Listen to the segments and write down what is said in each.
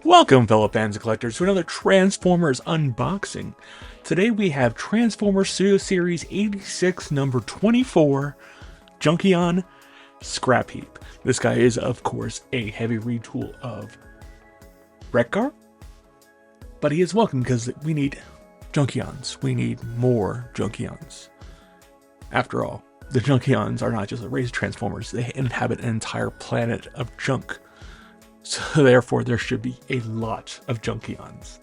Welcome, fellow fans and collectors, to another Transformers unboxing. Today we have Transformers Studio Series 86, number 24, Junkion Scrapheap. This guy is, of course, a heavy retool of Wreck-Gar, but he is welcome because we need Junkions. We need more Junkions. After all, the Junkions are not just a race of Transformers, they inhabit an entire planet of junk. So therefore, there should be a lot of Junkions.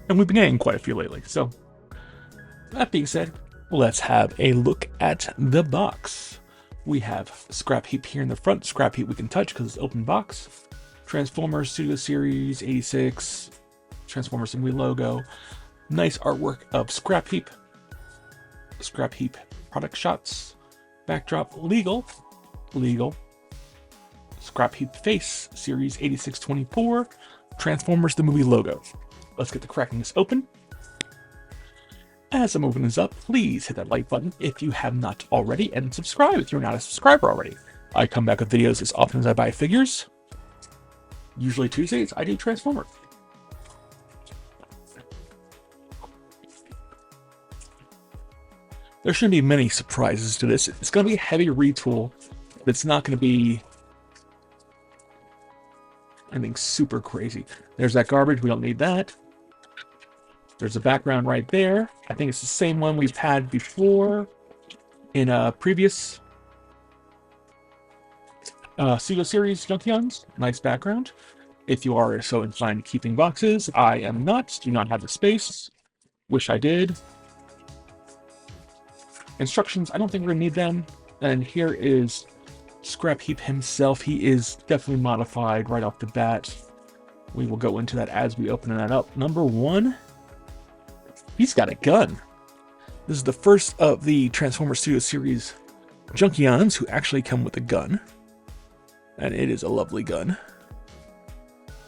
And we've been getting quite a few lately. So, that being said, let's have a look at the box. We have Scrapheap here in the front. Scrapheap we can touch because it's open box. Transformers Studio Series 86. Transformers movie logo. Nice artwork of Scrapheap. Scrapheap product shots. Backdrop legal. Scrapheap face, Series 8624, Transformers the movie logo. Let's get the cracking this open. As I'm opening this up, please hit that like button if you have not already, and subscribe if you're not a subscriber already. I come back with videos as often as I buy figures. Usually Tuesdays, I do Transformers. There shouldn't be many surprises to this. It's going to be a heavy retool, but it's not going to be anything super crazy. There's that garbage. We don't need that. There's a background right there. I think it's the same one we've had before in a previous Studio Series Junkions. Nice background. If you are so inclined to keeping boxes, I am not. Do not have the space. Wish I did. Instructions, I don't think we're going to need them. And here is Scrapheap himself. He is definitely modified right off the bat. We will go into that as we open that up. Number one, he's got a gun. This is the first of the Transformers Studio Series Junkions who actually come with a gun. And it is a lovely gun.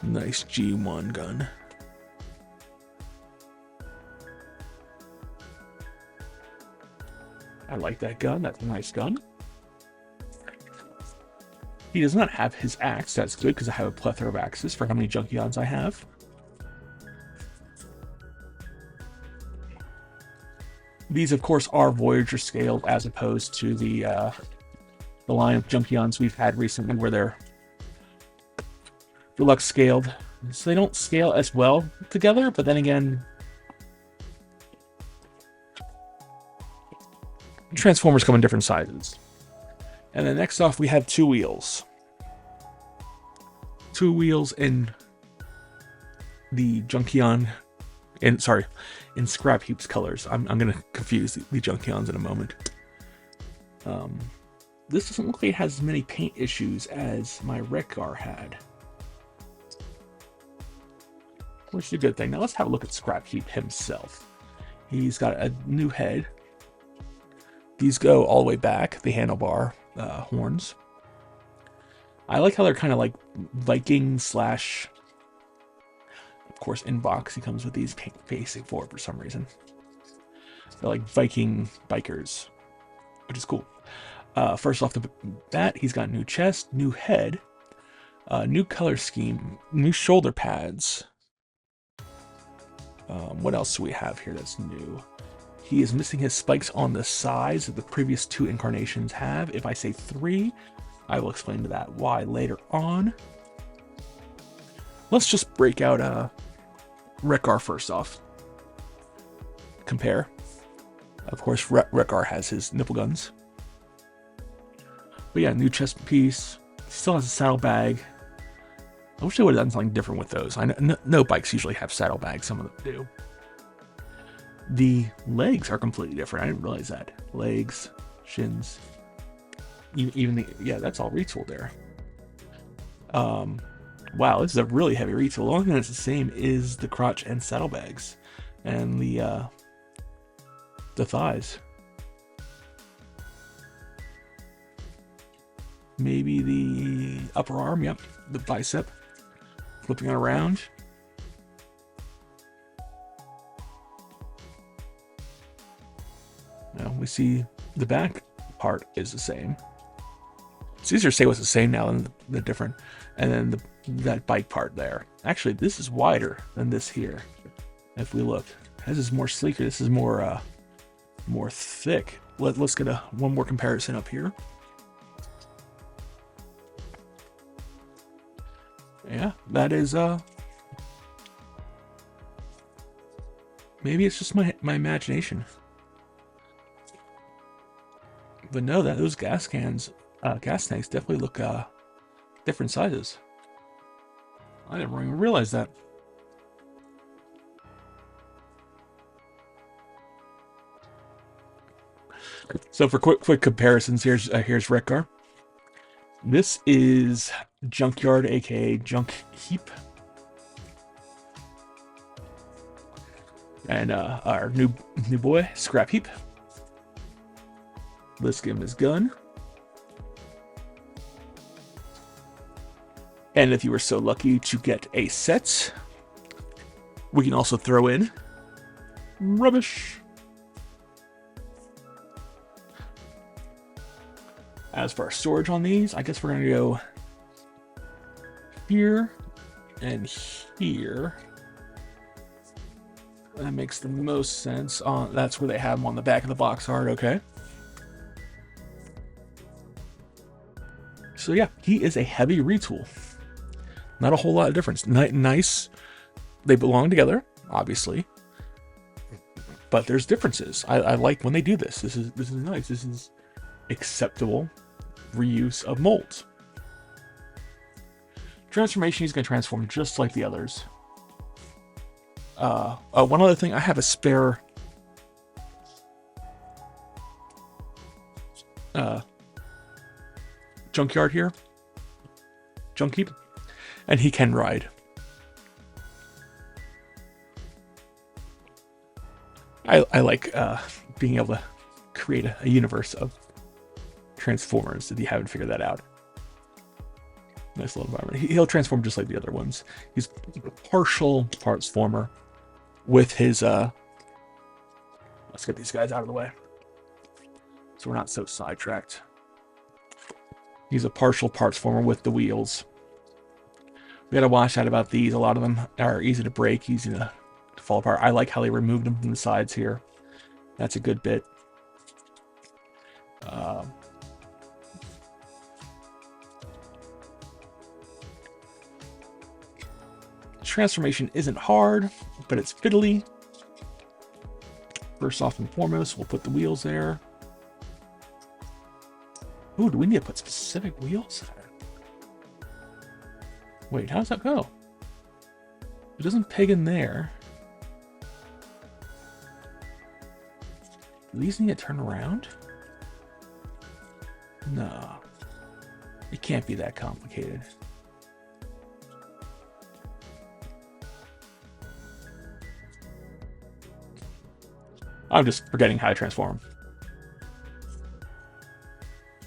Nice G1 gun. I like that gun. That's a nice gun. He does not have his axe. That's good because I have a plethora of axes for how many Junkions I have. These, of course, are Voyager scaled as opposed to the line of Junkions we've had recently where they're deluxe scaled. So they don't scale as well together, but then again, Transformers come in different sizes. And then next off, we have two wheels. Two wheels in the Junkion, in Scrapheap's colors. I'm going to confuse the Junkions in a moment. This doesn't look like it has as many paint issues as my Wreck-Gar had, which is a good thing. Now let's have a look at Scrapheap himself. He's got a new head. These go all the way back, the handlebar horns. I like how they're kind of like Viking slash, of course, in box he comes with these facing forward for some reason. They're like Viking bikers, which is cool. First off the bat, he's got new chest, new head, new color scheme, new shoulder pads. What else do we have here that's new? He is missing his spikes on the sides that the previous two incarnations have. If I say 3, I will explain to that why later on. Let's just break out Wreck-Gar first off. Compare. Of course, Wreck-Gar has his nipple guns. But yeah, new chest piece. Still has a saddlebag. I wish they would have done something different with those. I know no bikes usually have saddlebags. Some of them do. The legs are completely different. I didn't realize that. Legs, shins, even the, yeah, that's all retooled there. Wow, this is a really heavy retool. The only thing that's the same is the crotch and saddlebags, and the thighs. Maybe the upper arm. Yep, the bicep. Flipping it around. Now we see the back part is the same. It's easier to say what's the same now than the different. And then that bike part there. Actually, this is wider than this here. If we look, this is more sleeker. This is more more thick. Let's get one more comparison up here. Yeah, that is maybe it's just my imagination. But no, those gas tanks definitely look different sizes. I didn't even realize that. So for quick comparisons, here's Rekgar. This is Junkyard, aka Junk Heap, and our new boy Scrapheap. Let's give him his gun. And if you were so lucky to get a set, we can also throw in rubbish. As for our storage on these, I guess we're going to go here and here. That makes the most sense. That's where they have them on the back of the box art, okay. So yeah, he is a heavy retool. Not a whole lot of difference. Nice. They belong together, obviously. But there's differences. I like when they do this. This is nice. This is acceptable reuse of molds. Transformation, he's going to transform just like the others. One other thing, I have a spare junkyard here. Junkheap. And he can ride. I like being able to create a universe of Transformers if you haven't figured that out. Nice little environment. He'll transform just like the other ones. He's a partial partsformer with his let's get these guys out of the way so we're not so sidetracked. He's a partial partsformer with the wheels. We gotta watch out about these. A lot of them are easy to break, easy to fall apart. I like how they removed them from the sides here. That's a good bit. Transformation isn't hard, but it's fiddly. First off and foremost, we'll put the wheels there. Ooh, do we need to put specific wheels? Wait, how does that go? It doesn't peg in there. Do these need to turn around? No. It can't be that complicated. I'm just forgetting how to transform.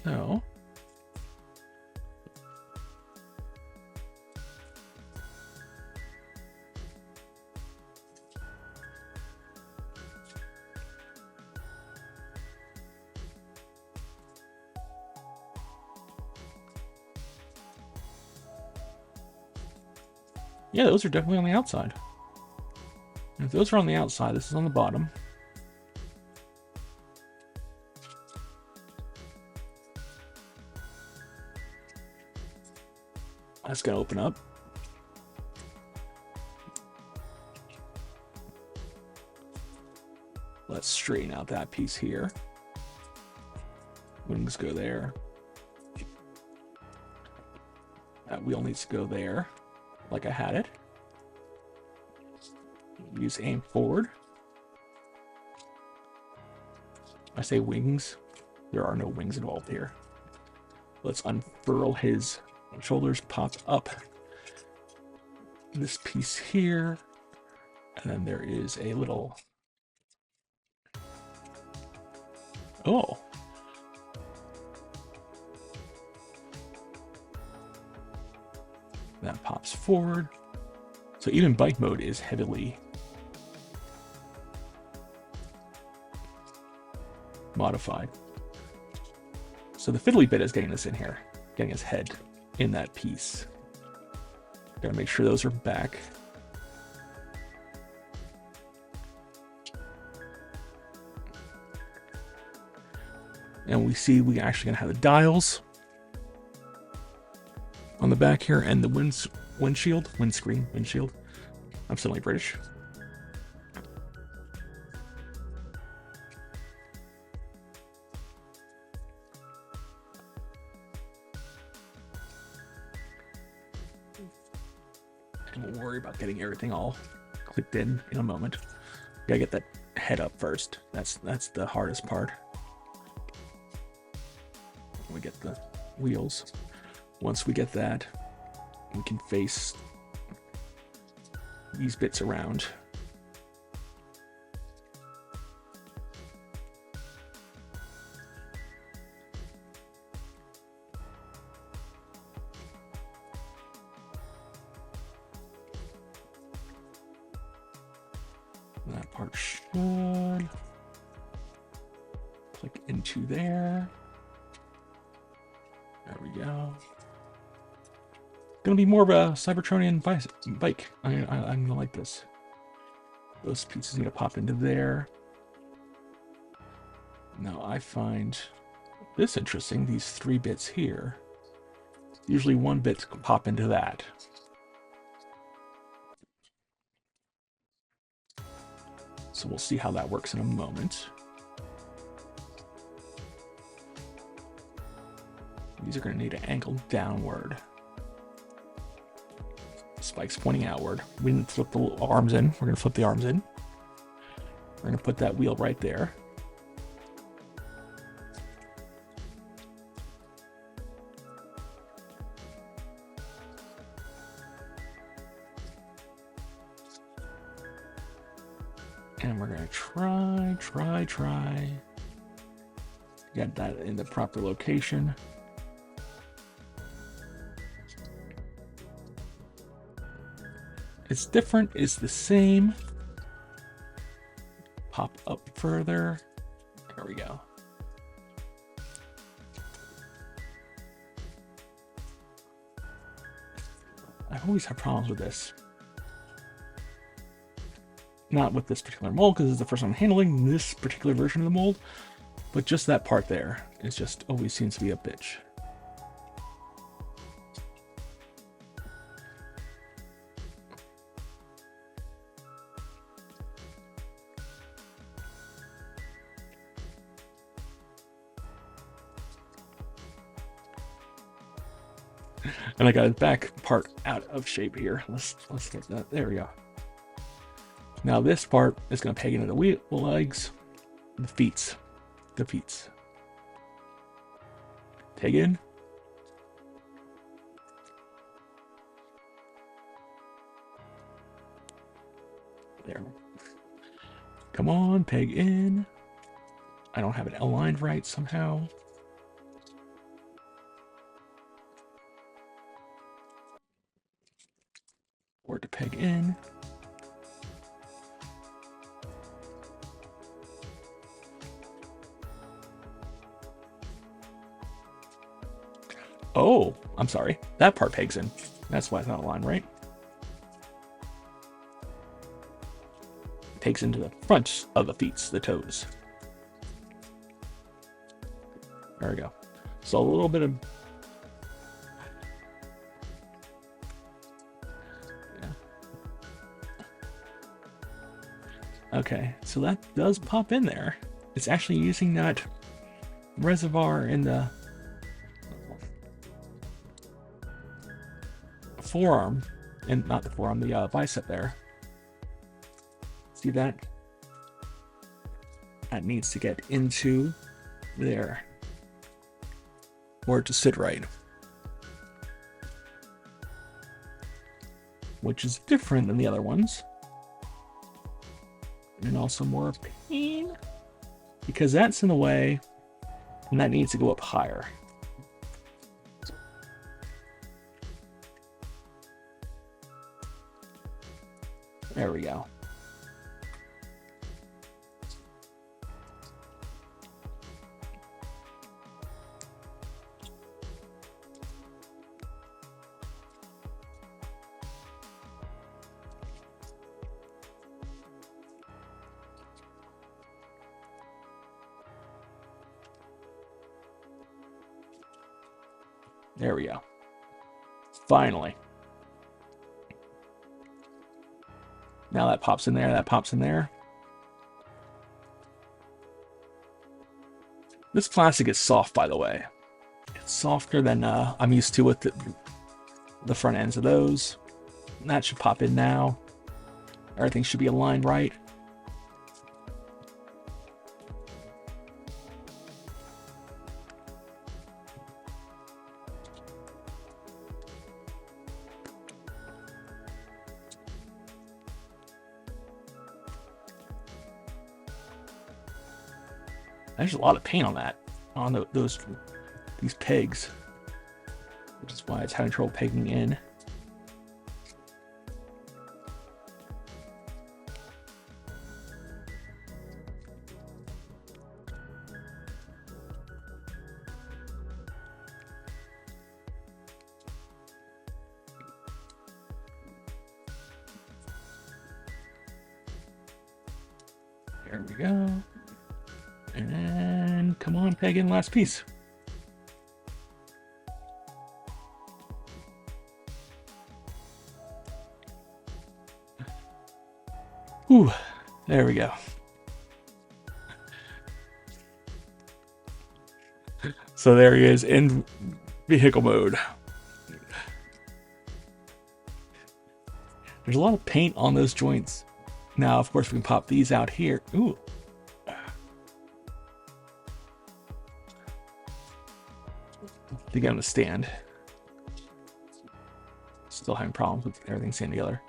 No. Yeah, those are definitely on the outside. If those are on the outside, this is on the bottom. That's going to open up. Let's straighten out that piece here. Wings go there. That wheel needs to go there, like I had it. Use aim forward. I say wings. There are no wings involved here. Let's unfurl his shoulders, pop up this piece here, and then there is a little, oh, that pops forward. So even bike mode is heavily modified. So the fiddly bit is getting this in here. getting his head in that piece. Gotta make sure those are back. And we see we actually gonna have the dials on the back here and the windshield. I'm suddenly British. And we'll worry about getting everything all clicked in a moment. Gotta get that head up first. That's the hardest part. We get the wheels. Once we get that, we can face these bits around. That part should click into there. There we go. Gonna be more of a Cybertronian bike. I'm gonna like this. Those pieces need to pop into there. Now I find this interesting. These 3 bits here. Usually 1 bit can pop into that. So we'll see how that works in a moment. These are going to need to angle downward. Spike's pointing outward. We didn't flip the arms in. We're going to flip the arms in. We're going to put that wheel right there. And we're going to try. Get that in the proper location. It's different, it's the same. Pop up further. There we go. I always have problems with this. Not with this particular mold, because it's the first time I'm handling this particular version of the mold, but just that part there is just always seems to be a bitch. And I got his back part out of shape here. Let's get that. There we go. Now this part is going to peg into the wheel legs, the feet. Peg in. There. Come on, peg in. I don't have it aligned right somehow. Or to peg in. Oh, I'm sorry. That part pegs in. That's why it's not aligned right. Pegs into the front of the feet, the toes. There we go. So a little bit of... Okay, so that does pop in there. It's actually using that reservoir in the forearm, and not the forearm, the bicep there. See that? That needs to get into there, or to sit right, which is different than the other ones. And also more pain, because that's in the way, and that needs to go up higher. There we go. There we go. Finally. Now that pops in there, that pops in there. This plastic is soft, by the way. It's softer than I'm used to with the front ends of those. That should pop in now. Everything should be aligned right. There's a lot of paint on that, on these pegs, which is why it's having trouble pegging in. There we go. And come on, peg in last piece. Whew, there we go. So there he is in vehicle mode. There's a lot of paint on those joints. Now, of course, we can pop these out here. Ooh. To get on the stand. Still having problems with everything staying together.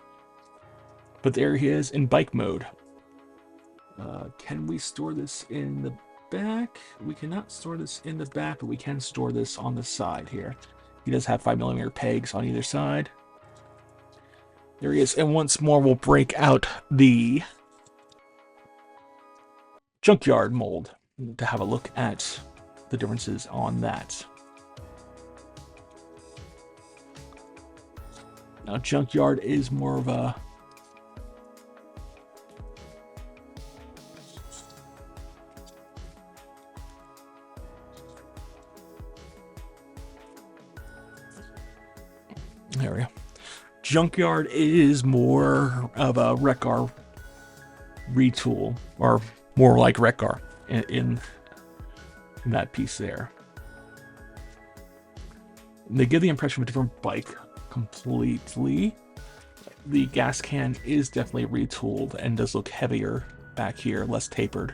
But there he is in bike mode. Can we store this in the back? We cannot store this in the back, but we can store this on the side here. He does have 5mm pegs on either side. There he is. And once more, we'll break out the junkyard mold to have a look at the differences on that. Now, junkyard is more of a there we go. Junkyard is more of a Wreck-Gar retool, or more like Wreck-Gar in that piece there. They give the impression of a different bike completely. The gas can is definitely retooled and does look heavier back here, less tapered.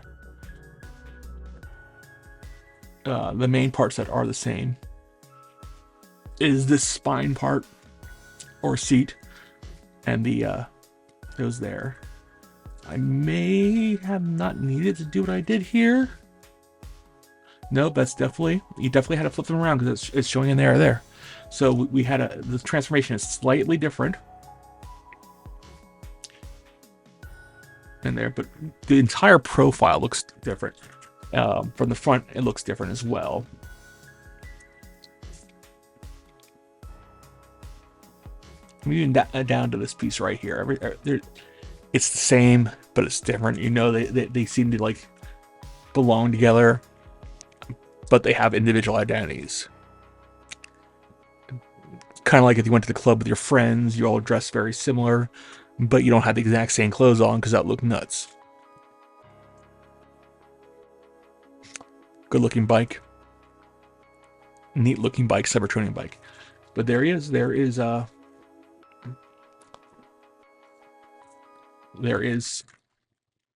The main parts that are the same is this spine part or seat and the those there. I may have not needed to do what I did here. Nope, that's definitely, you definitely had to flip them around because it's showing in there. So we had the transformation is slightly different in there, but the entire profile looks different. From the front, it looks different as well. Even down to this piece right here. It's the same, but it's different. You know, they seem to like belong together, but they have individual identities. Kind of like if you went to the club with your friends, you all dress very similar, but you don't have the exact same clothes on because that would look nuts. Good looking bike. Neat looking bike, Cybertronian bike. But there he is. There is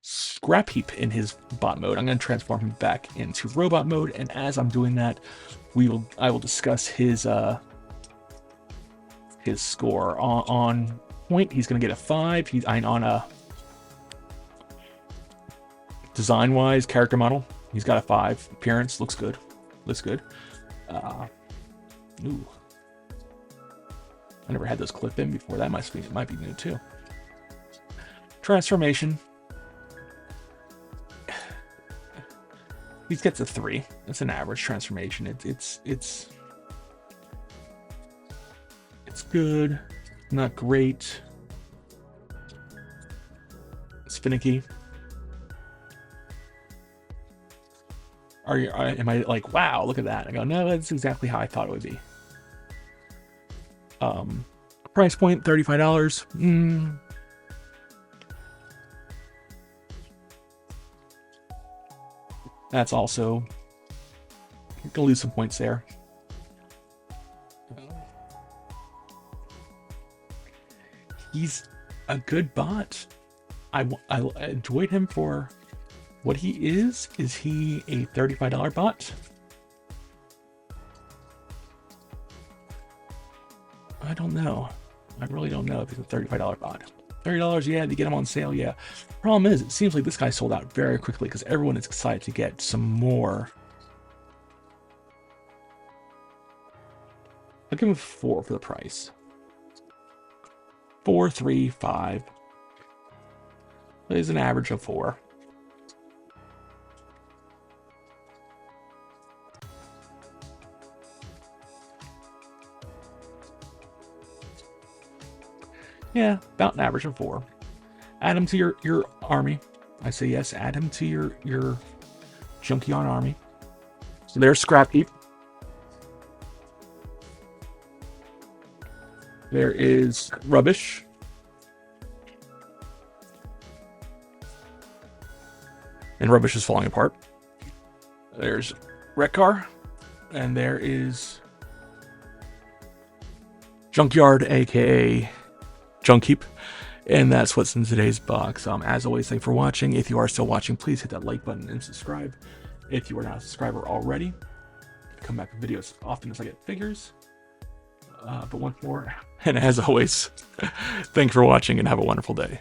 Scrapheap in his bot mode. I'm going to transform him back into robot mode, and as I'm doing that, I will discuss his score. On point, he's going to get a 5. He's on a design-wise, character model. He's got a 5. Appearance looks good. Ooh, I never had those clip in before. That might be new too. Transformation. He gets a 3. It's an average transformation. It's good, not great. It's finicky. Am I like, wow, look at that? I go, no, that's exactly how I thought it would be. Price point $35. That's also gonna lose some points there. He's a good bot. I enjoyed him for what he is. Is he a $35 bot? I don't know. I really don't know if he's a $35 bot. $30, yeah, to get him on sale, yeah. Problem is, it seems like this guy sold out very quickly because everyone is excited to get some more. I'll give him 4 for the price. 4, 3, 5. There's an average of 4. Yeah, about an average of 4. Add him to your army. I say yes, add him to your Junkion army. So there's Scrapheap. There is Rubbish. And Rubbish is falling apart. There's Rekar. And there is Junkyard, aka Junkheap. And that's what's in today's box. As always, thanks for watching. If you are still watching, please hit that like button and subscribe. If you are not a subscriber already, come back with videos as often as I get figures. But once more, and as always, thanks for watching and have a wonderful day.